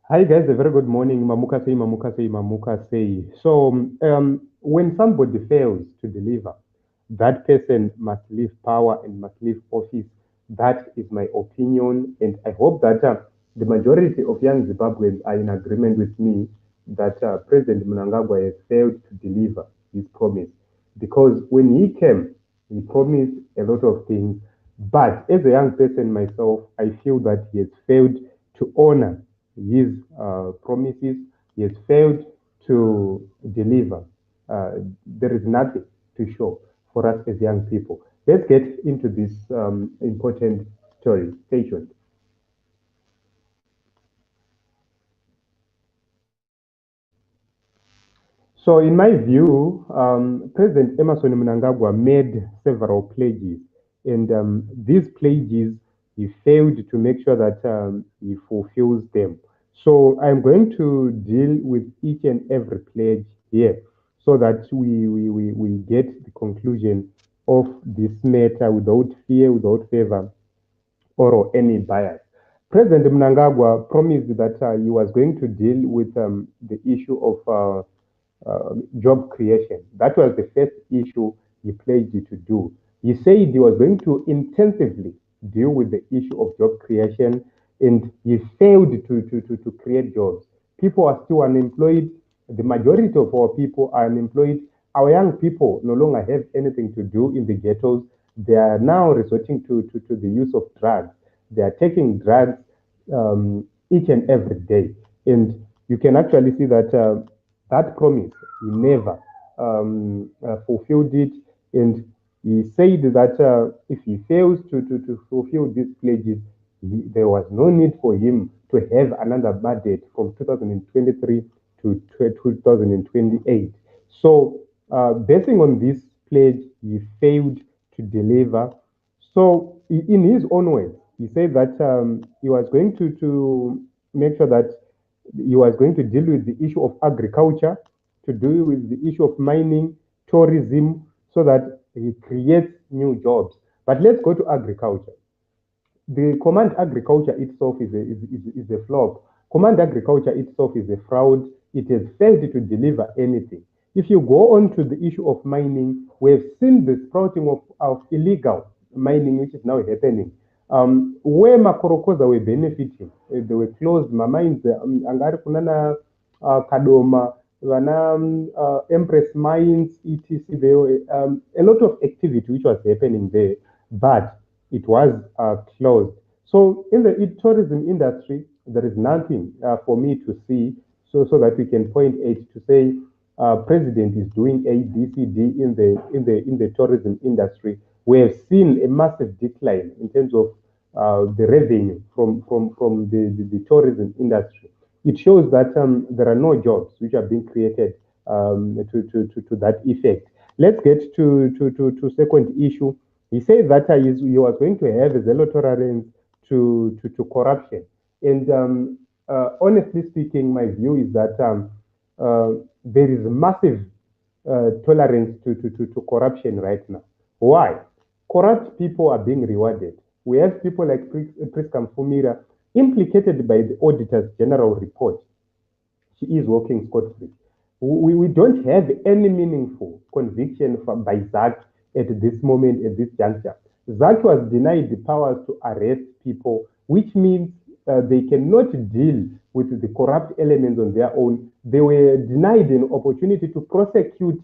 Hi guys, a very good morning. Mamuka say, Mamuka say, Mamuka say. When somebody fails to deliver, that person must leave power and must leave office. That is my opinion, and I hope that the majority of young Zimbabweans are in agreement with me that President Mnangagwa has failed to deliver his promise. Because when he came, he promised a lot of things. But as a young person myself, I feel that he has failed to honor his promises. He has failed to deliver. Uh, there is nothing to show for us as young people. Let's get into this important story. Stay tuned. So, in my view, President Emerson Mnangagwa made several pledges, and these pledges he failed to make sure that he fulfills them. So, I'm going to deal with each and every pledge here, so that we get the conclusion of this matter without fear, without favor, or any bias. President Mnangagwa promised that he was going to deal with the issue of job creation. That was the first issue he pledged to do. He said he was going to intensively deal with the issue of job creation, and he failed to create jobs. People are still unemployed. The majority of our people are unemployed. Our young people no longer have anything to do in the ghettos. They are now resorting to the use of drugs. They are taking drugs each and every day. And you can actually see that that promise, he never fulfilled it. And he said that if he fails to fulfill these pledges, there was no need for him to have another mandate from 2023 to 2028. So, basing on this pledge, he failed to deliver. So, in his own words, he said that he was going to make sure that he was going to deal with the issue of agriculture, to deal with the issue of mining, tourism, so that he creates new jobs. But let's go to agriculture. The command agriculture itself is a flop. Command agriculture itself is a fraud. It has failed to deliver anything. If you go on to the issue of mining, we've seen the sprouting of illegal mining, which is now happening. Where Makorokoza were benefiting, they were closed. My mines, angari kunana Kadoma, vana Empress Mines, etc. There were a lot of activity which was happening there, but it was closed. So in the tourism industry, there is nothing for me to see, so that we can point it to say president is doing A, B, C, D in the tourism industry. We have seen a massive decline in terms of the revenue from the tourism industry. It shows that there are no jobs which are being created to that effect. Let's get to second issue. He said that he was going to have a zero tolerance to corruption. And honestly speaking, my view is that there is massive tolerance to corruption right now. Why? Corrupt people are being rewarded. We have people like Priskam Fumira implicated by the Auditor's General report. She is working scot-free. We don't have any meaningful conviction by Zach at this moment, at this juncture. Zach was denied the powers to arrest people, which means they cannot deal with the corrupt elements on their own. They were denied an opportunity to prosecute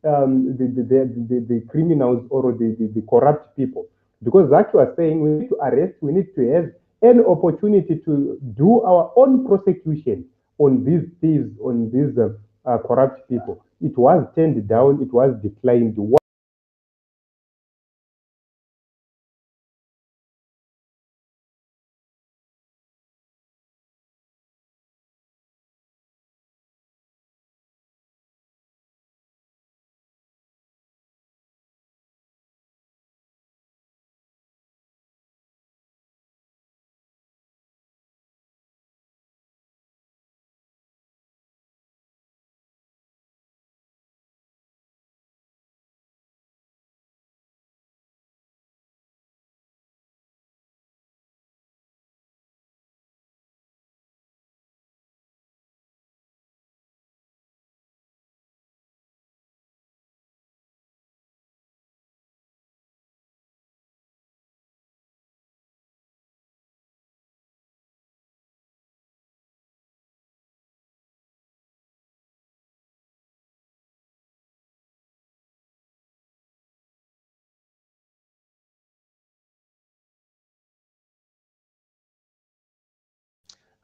the criminals or the corrupt people. Because Zach was saying we need to arrest, we need to have an opportunity to do our own prosecution on these thieves, on these corrupt people. It was turned down, it was declined.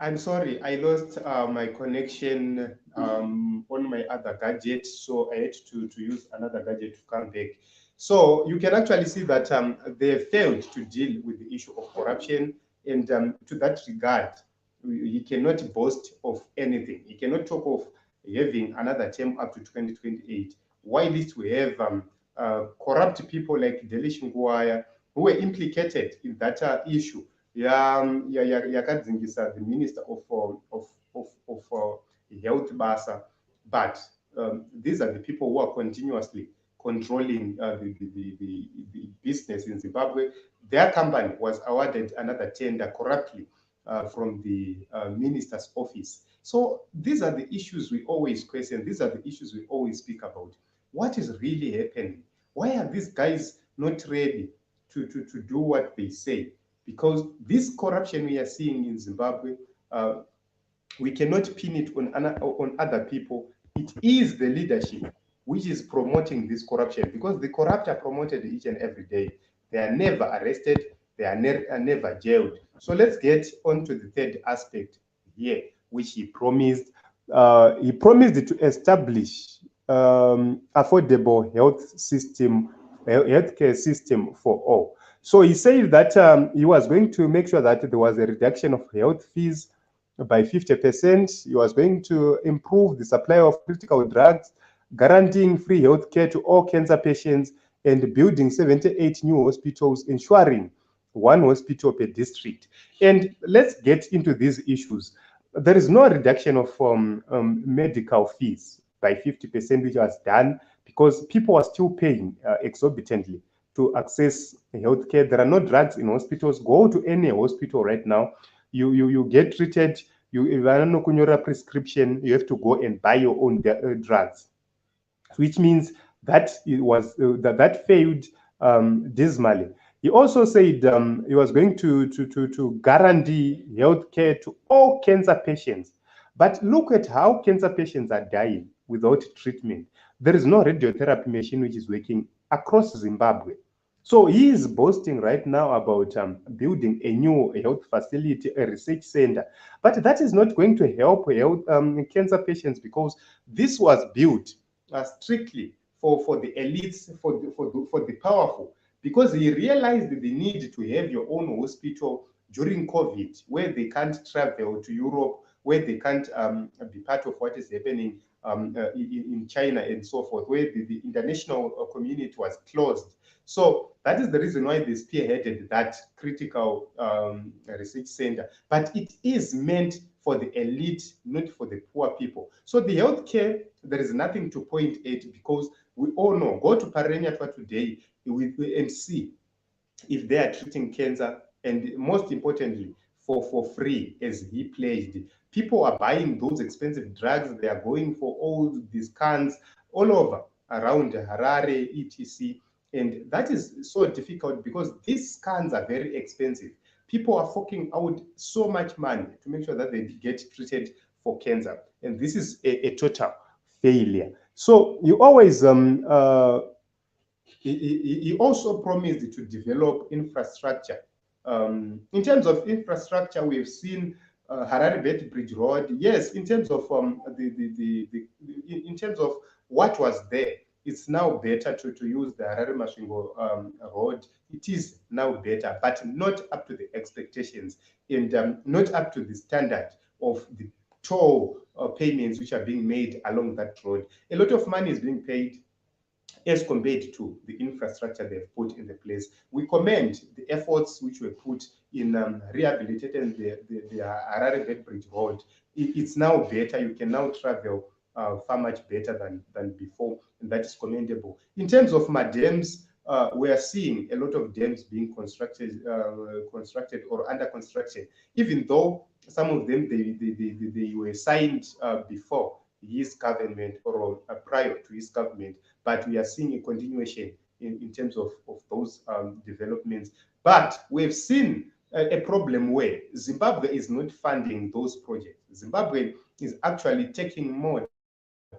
I'm sorry, I lost my connection on my other gadget, so I had to use another gadget to come back. So you can actually see that they failed to deal with the issue of corruption, and to that regard, he cannot boast of anything. He cannot talk of having another term up to 2028. While least we have corrupt people like Delish Nguaya who were implicated in that issue. Yakadzingisa, the minister of health basa, but these are the people who are continuously controlling the business in Zimbabwe. Their company was awarded another tender corruptly from the minister's office. So these are the issues we always question. These are the issues we always speak about. What is really happening? Why are these guys not ready to do what they say? Because this corruption we are seeing in Zimbabwe, we cannot pin it on other people. It is the leadership which is promoting this corruption, because the corrupt are promoted each and every day. They are never arrested, they are never jailed. So let's get on to the third aspect here, which he promised. He promised to establish affordable healthcare system for all. So he said that he was going to make sure that there was a reduction of health fees by 50%. He was going to improve the supply of critical drugs, guaranteeing free health care to all cancer patients, and building 78 new hospitals, ensuring one hospital per district. And let's get into these issues. There is no reduction of medical fees by 50%, which was done because people are still paying exorbitantly to access healthcare. There are no drugs in hospitals. Go to any hospital right now, you get treated. You if I don't know prescription, you have to go and buy your own drugs, which means that it was that failed dismally. He also said he was going to guarantee health care to all cancer patients. But look at how cancer patients are dying without treatment. There is no radiotherapy machine which is working across Zimbabwe. So he is boasting right now about building a new health facility, a research center. But that is not going to help cancer patients, because this was built strictly for the elites, for the powerful, because he realized the need to have your own hospital during COVID, where they can't travel to Europe, where they can't be part of what is happening in China and so forth, where the international community was closed. So that is the reason why they spearheaded that critical research center. But it is meant for the elite, not for the poor people. So the healthcare, there is nothing to point at, because we all know. Go to Pareniatwa today and see if they are treating cancer, and most importantly, for free, as he pledged. People are buying those expensive drugs. They are going for all these scans all over around Harare, etc. And that is so difficult because these scans are very expensive. People are forking out so much money to make sure that they get treated for cancer. And this is a total failure. So you always he also promised to develop infrastructure. In terms of infrastructure, we've seen Harare Beit Bridge Road. Yes, in terms of in terms of what was there, it's now better to use the Harare Masvingo road. It is now better, but not up to the expectations, and not up to the standard of the toll payments which are being made along that road. A lot of money is being paid as compared to the infrastructure they've put in the place. We commend the efforts which were put in rehabilitating the Harare Beit Bridge Road. It's now better. You can now travel far much better than before, and that is commendable. In terms of my dams, we are seeing a lot of dams being constructed or under construction, even though some of them they were signed before his government or prior to his government, but we are seeing a continuation in terms of those developments. But we've seen a problem where Zimbabwe is not funding those projects. Zimbabwe is actually taking more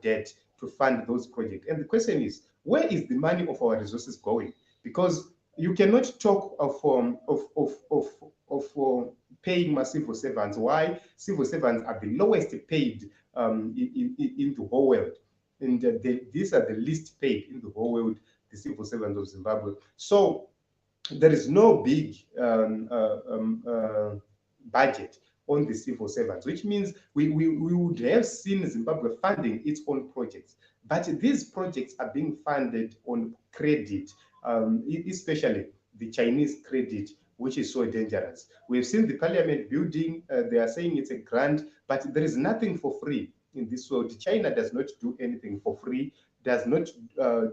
debt to fund those projects. And the question is, where is the money of our resources going? Because you cannot talk of paying my civil servants. Why? Civil servants are the lowest paid in the whole world. And these are the least paid in the whole world, the civil servants of Zimbabwe. So there is no big budget on the civil servants, which means we would have seen Zimbabwe funding its own projects. But these projects are being funded on credit, especially the Chinese credit, which is so dangerous. We've seen the parliament building, they are saying it's a grant, but there is nothing for free in this world. China does not do anything for free, does not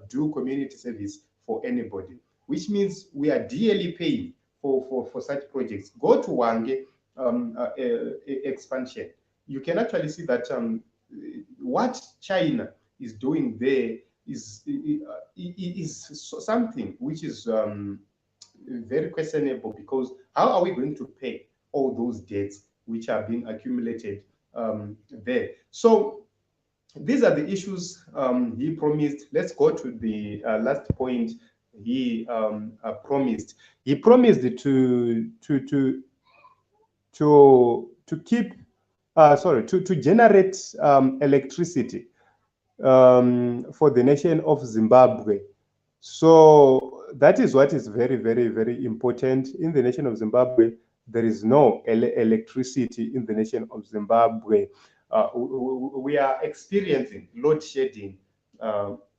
do community service for anybody, which means we are dearly paying for such projects. Go to Wange expansion. You can actually see that what China is doing there is something which is very questionable, because how are we going to pay all those debts which are being accumulated there? So these are the issues he promised. Let's go to the last point he promised. He promised to generate electricity for the nation of Zimbabwe. So that is what is very, very, very important. In the nation of Zimbabwe, there is no electricity in the nation of Zimbabwe. We are experiencing load shedding,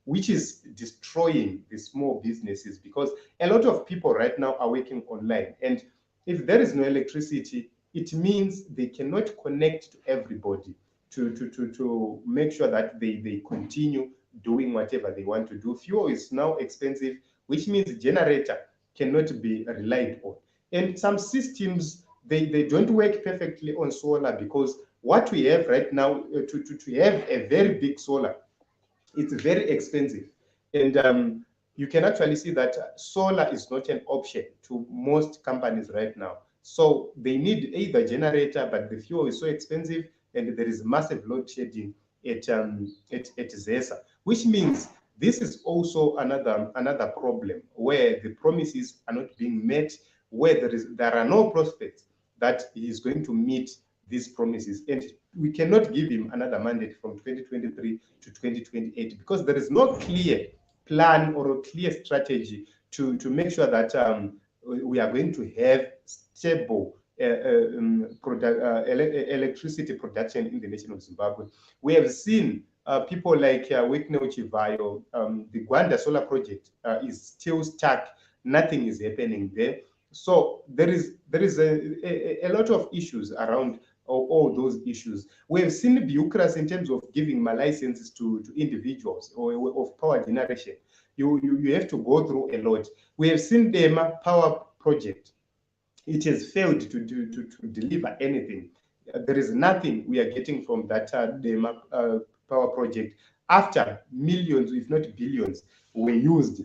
which is destroying the small businesses, because a lot of people right now are working online. And if there is no electricity, it means they cannot connect to everybody to make sure that they continue doing whatever they want to do. Fuel is now expensive, which means the generator cannot be relied on. And some systems, they don't work perfectly on solar, because what we have right now, to have a very big solar, it's very expensive. And you can actually see that solar is not an option to most companies right now. So they need either generator, but the fuel is so expensive, and there is massive load shedding at ZESA, which means this is also another problem, where the promises are not being met, where there are no prospects that he is going to meet these promises. And we cannot give him another mandate from 2023 to 2028, because there is no clear plan or a clear strategy to make sure that we are going to have stable electricity production in the nation of Zimbabwe. We have seen people like Wikno Chivayo, the Gwanda solar project is still stuck. Nothing is happening there. So there is a lot of issues around all those issues. We have seen bureaucracy in terms of giving my licenses to individuals or of power generation. You have to go through a lot. We have seen the power project. It has failed to deliver anything. There is nothing we are getting from that power project, after millions, if not billions, were used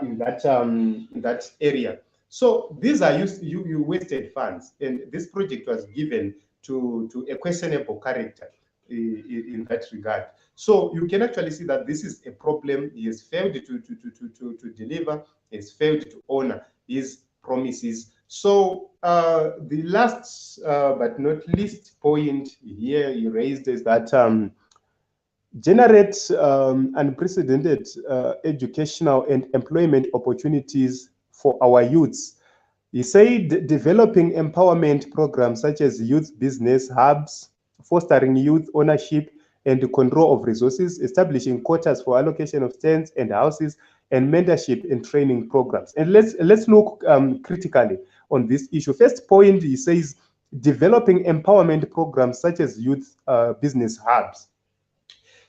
in that area. So these are you wasted funds, and this project was given to a questionable character in that regard. So you can actually see that this is a problem. He has failed to deliver. He has failed to honor his promises. So the last but not least point here he raised is that generate unprecedented educational and employment opportunities for our youths. He said developing empowerment programs such as youth business hubs, fostering youth ownership and control of resources, establishing quotas for allocation of stands and houses, and mentorship and training programs. And let's look critically on this issue. First point, he says developing empowerment programs such as youth business hubs.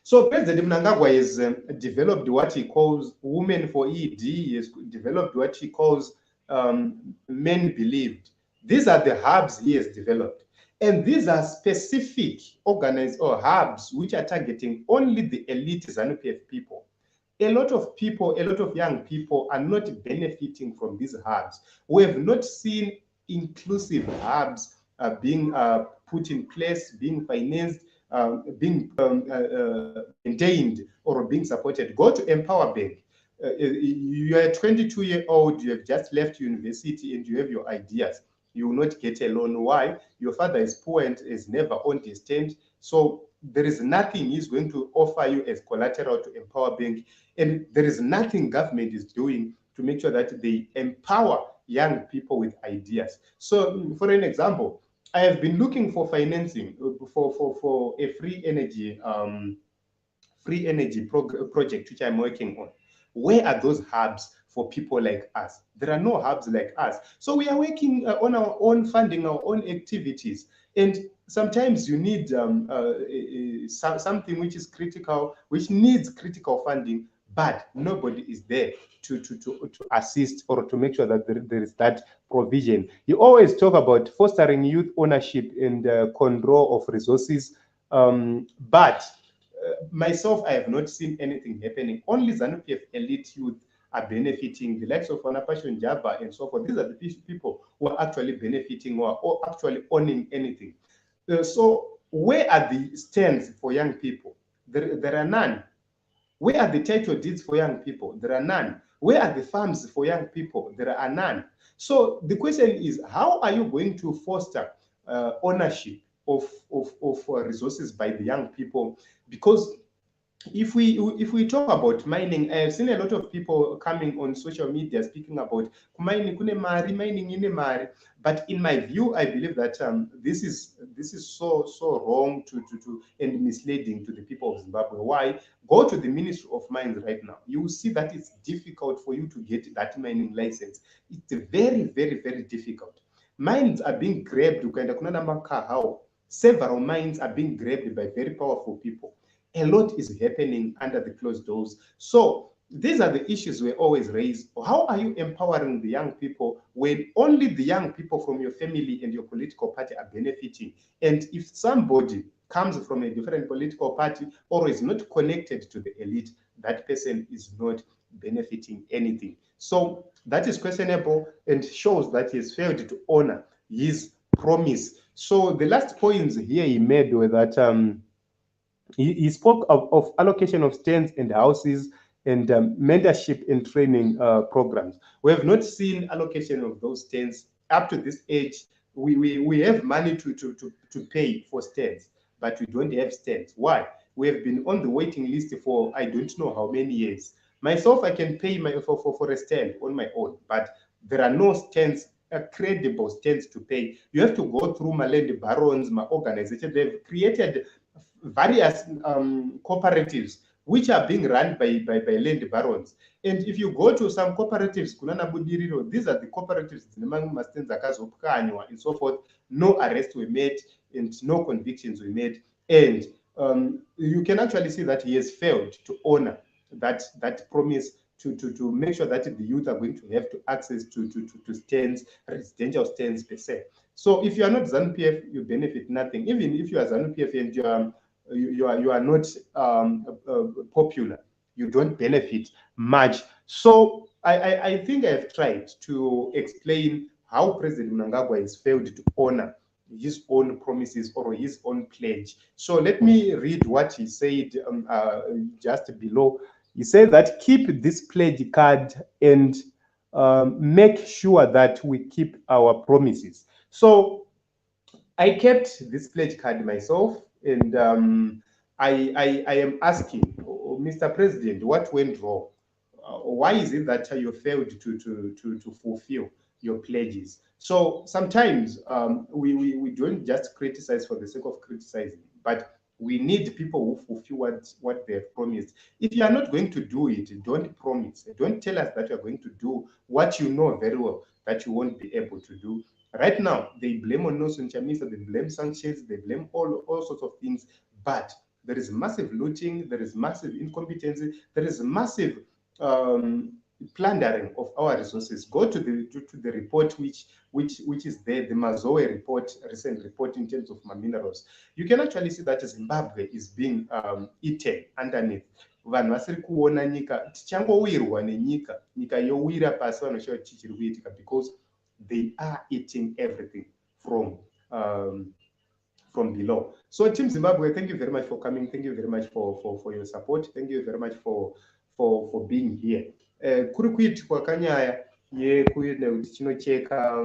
So President Mnangagwa has developed what he calls Women for ED. He has developed what he calls Men Believed. These are the hubs he has developed. And these are specific organized or hubs which are targeting only the elite ZANU-PF people. A lot of people, a lot of young people are not benefiting from these hubs. We have not seen inclusive hubs being put in place, being financed, being maintained, or being supported. Go to Empower Bank. You are a 22-year-old, you have just left university, and you have your ideas. You will not get a loan. Why? Your father is poor and has never owned his tent. So there is nothing he's going to offer you as collateral to empower bank. And there is nothing government is doing to make sure that they empower young people with ideas. So for an example, I have been looking for financing for a free energy project which I'm working on. Where are those hubs for people like us? There are no hubs like us. So we are working on our own funding, our own activities. And sometimes you need something which is critical, which needs critical funding, but nobody is there to assist or to make sure that there is that provision. You always talk about fostering youth ownership and control of resources, but myself, I have not seen anything happening. Only ZANU-PF elite youth are benefiting, the likes of Wanapassion Java and so forth. These are the people who are actually benefiting or actually owning anything. So where are the stands for young people? There are none. Where are the title deeds for young people? There are none. Where are the farms for young people? There are none. So the question is, how are you going to foster ownership of resources by the young people? Because if we talk about mining, I have seen a lot of people coming on social media speaking about mining, mining in mari. But in my view, I believe that this is so wrong to and misleading to the people of Zimbabwe. Why? Go to the Ministry of Mines right now. You will see that it's difficult for you to get that mining license. It's very difficult. Mines are being grabbed. Several mines are being grabbed by very powerful people. A lot is happening under the closed doors. So these are the issues we always raise. How are you empowering the young people when only the young people from your family and your political party are benefiting? And if somebody comes from a different political party or is not connected to the elite, that person is not benefiting anything. So that is questionable and shows that he has failed to honor his promise. So the last points here he made were that he spoke of allocation of stands and houses and mentorship and training programs. We have not seen allocation of those stands up to this age. We have money to pay for stands, but we don't have stands. Why? We have been on the waiting list for I don't know how many years. Myself, I can pay for a stand on my own, but there are no stands, credible stands to pay. You have to go through my land barons, my organization. They've created various cooperatives which are being run by land barons. And if you go to some cooperatives, these are the cooperatives and so forth. No arrests were made and no convictions were made. And you can actually see that he has failed to honor that promise to make sure that the youth are going to have to access to stands, residential stands per se. So if you are not ZANU-PF, you benefit nothing. Even if you are ZANU-PF and you are not popular, you don't benefit much. So I think I've tried to explain how President Mnangagwa has failed to honor his own promises or his own pledge. So let me read what he said just below. He said that keep this pledge card and make sure that we keep our promises. So I kept this pledge card myself, and I am asking, Mr. President, what went wrong? Why is it that you failed to fulfill your pledges? So sometimes we don't just criticize for the sake of criticizing, but we need people who fulfill what they have promised. If you are not going to do it, don't promise. Don't tell us that you are going to do what you know very well that you won't be able to do. Right now, they blame on Nelson Chamisa, they blame sanctions, they blame all sorts of things, but there is massive looting, there is massive incompetency, there is massive plundering of our resources. Go to the report which is there, the Mazoe report, recent report in terms of minerals. You can actually see that Zimbabwe is being eaten underneath. Vanhu vasiri kuona nyika tichangowirwa nenyika nyika yowira pasi vanoshaura chichiri kuitika because they are eating everything from below. So Team Zimbabwe, thank you very much for coming. Thank you very much for your support. Thank you very much for being here. Kuri kuitikwa kanyaya yekuti chinocheka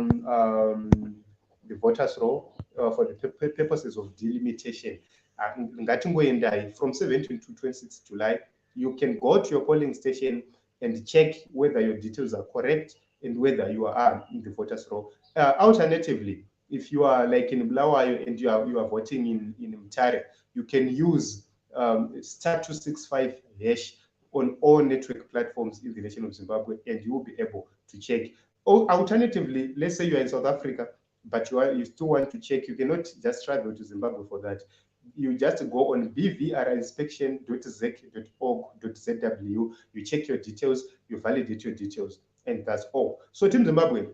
the voters roll for the purposes of delimitation. Ngatingoendai from 17 to 26 July. You can go to your polling station and check whether your details are correct and whether you are in the voters roll. Alternatively, if you are like in Bulawayo and you are voting in Mtare, you can use *265# on all network platforms in the nation of Zimbabwe, and you will be able to check. Or alternatively, let's say you are in South Africa, but you still want to check. You cannot just travel to Zimbabwe for that. You just go on bvrinspection.zec.org.zw, you check your details, you validate your details, and that's all. So Team Zimbabwe,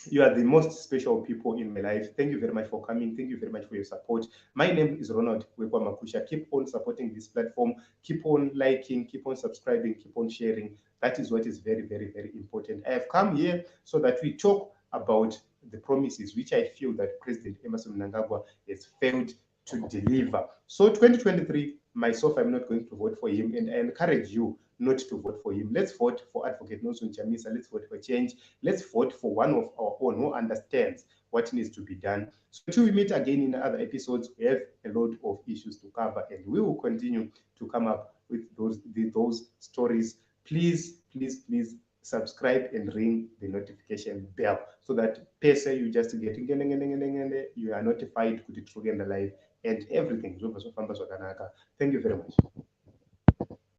you are the most special people in my life. Thank you very much for coming. Thank you very much for your support. My name is Ronald Wekwamakusha. Keep on supporting this platform. Keep on liking, keep on subscribing, keep on sharing. That is what is very, very, very important. I have come here so that we talk about the promises which I feel that President Emmerson Mnangagwa has failed to deliver. So 2023, myself, I'm not going to vote for him, and I encourage you not to vote for him. Let's vote for Advocate Nelson Chamisa. Let's vote for change. Let's vote for one of our own who understands what needs to be done. So until we meet again in other episodes, we have a lot of issues to cover, and we will continue to come up with those stories. Please, please, please subscribe and ring the notification bell so that pesa you just get you are notified to the live and everything. Thank you very much.